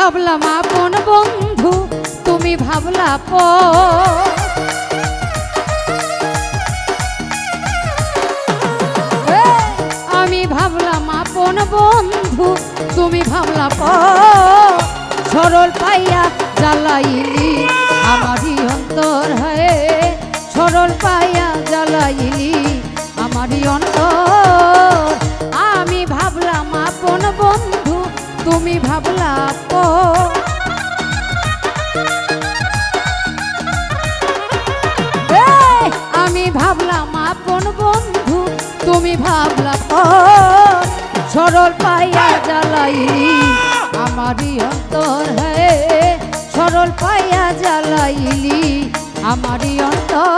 ভাবলাম আপন বন্ধু তুমি ভাবলা পর। আমি ভাবলাম আপন বন্ধু তুমি ভাবলা পর। সরল পাইয়া জ্বালাইলি আমারই অন্তর হয়ে, সরল পাইয়া জ্বালাইলি আমারই অন্তর। আমি ভাবলাম আপন বন্ধু তুমি ভাবলা পর। আমি ভাবলাম আপন বন্ধু তুমি ভাবলা পর। সরল পাইয়া জ্বালাইলি আমারই অন্তর হয়ে, সরল পাইয়া জ্বালাইলি আমারই অন্তর।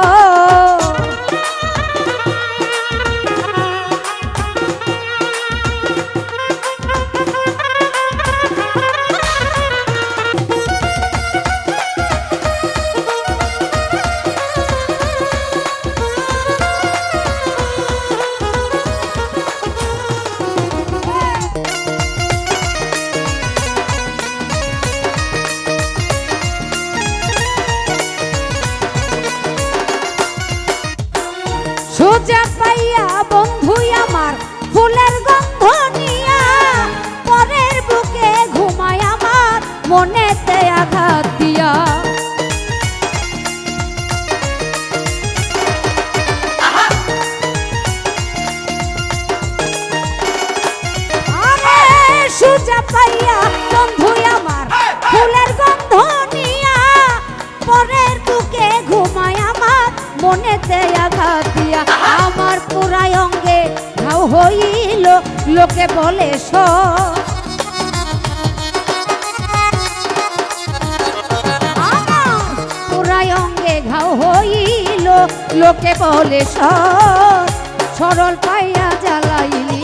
সোজা পাইয়া বন্ধু আমার ফুলের গন্ধ নিয়া, পরের বুকে ঘুমায় আমার মনেতে আঘাত দিয়া। আরে সোজা পাইয়া বন্ধু আমার ফুলের গন্ধ নিয়া, পরের বুকে ঘুমায় আমার মনেতে আঘাত দিয়া। আমার পুরাই অঙ্গে ঘাও হইল লোকে বলে আমার পুরাই অঙ্গে ঘাও হইল লোকে বলে সরল পাইয়া জ্বালাইলি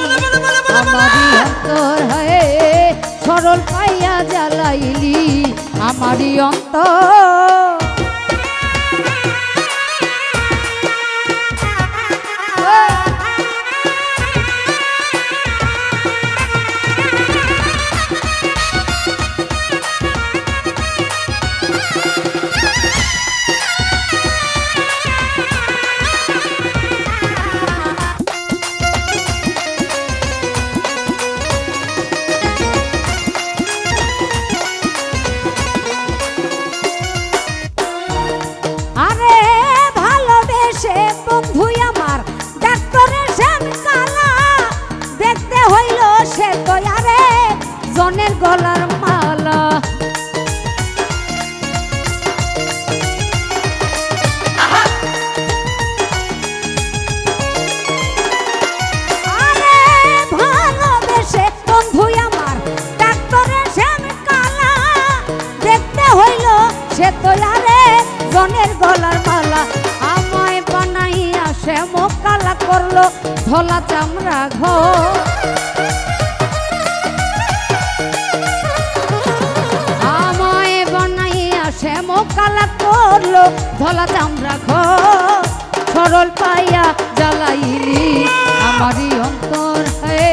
আমারই অন্তর হয়ে, সরল পাইয়া জ্বালাইলি আমারই অন্তর। বন্ধু আমার ডাক্তারের শ্যাম কালা, দেখতে হইল সে তো আরে জনের গলার মালা। আরে ভালোবেসে বন্ধু আমার ডাক্তারের শ্যাম কালা, দেখতে হইল সে তো আরে জনের গলার মালা। সে মুখ কালা করলো ধলা চামড়া ঘর। আমায় বানাইয়া সে মুখ কালা করলো ধলা চামড়া ঘর। সরল পাইয়া জ্বালাইলি আমারই অন্তর হয়ে,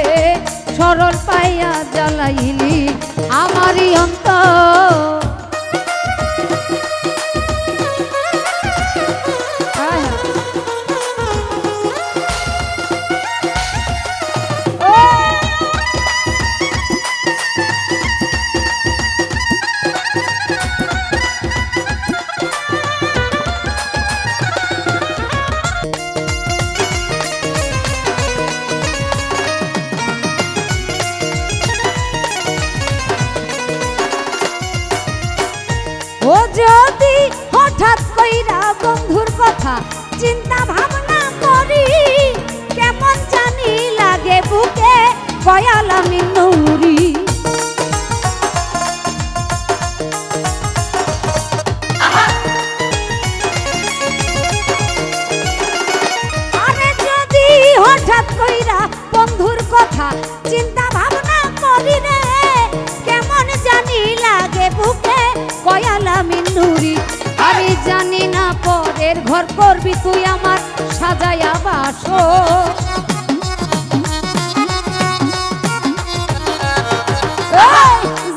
সরল পাইয়া জ্বালাইলি আমারই অন্তর। ও যদি হঠাৎ কইরা বন্ধুর কথা চিন্তা ভাবনা করি, কেমন জানি লাগে বুকে কয়াল আমি নৌরি। আরে যদি হঠাৎ কইরা বন্ধুর কথা চিন্তা ভাবনা করি রে, কেমন জানি লাগে বুকে কয়াল আমি নুরি। আমি জানি না পরের ঘর করবি তুই আমার সাজায়া বাসো।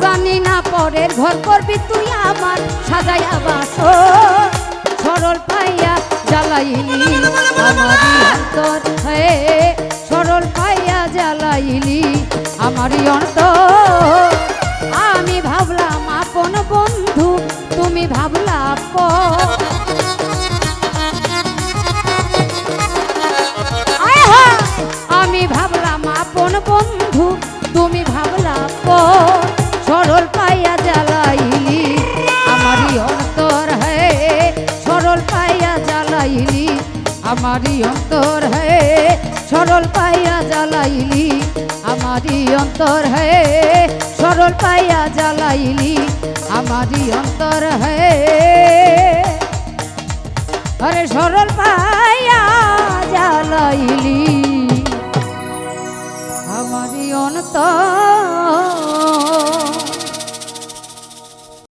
জানি না পরের ঘর করবি তুই আমার সাজাইয়া বাস সরল পাইয়া জ্বালাইলি আমারই অন্তর হয়ে সরল পাইয়া জ্বালাইলি আমারই অন্তর আমি ভাবলাম আপন বন্ধু তুমি ভাবলা আপন আয় হায়, আমি ভাবলাম আপন বন্ধু তুমি ভাবলা আপন সরল পাইয়া জ্বালাইলি আমারই অন্তর হে সরল পাইয়া জ্বালাইলি আমারই অন্তর হে সরল পাইয়া জ্বালাইলি আমারই অন্তর হে সরল পাইয়া জ্বালাইলি আমারই অন্তর হে আরে সরল পাইয়া জ্বালাইলি আমারই অন্তর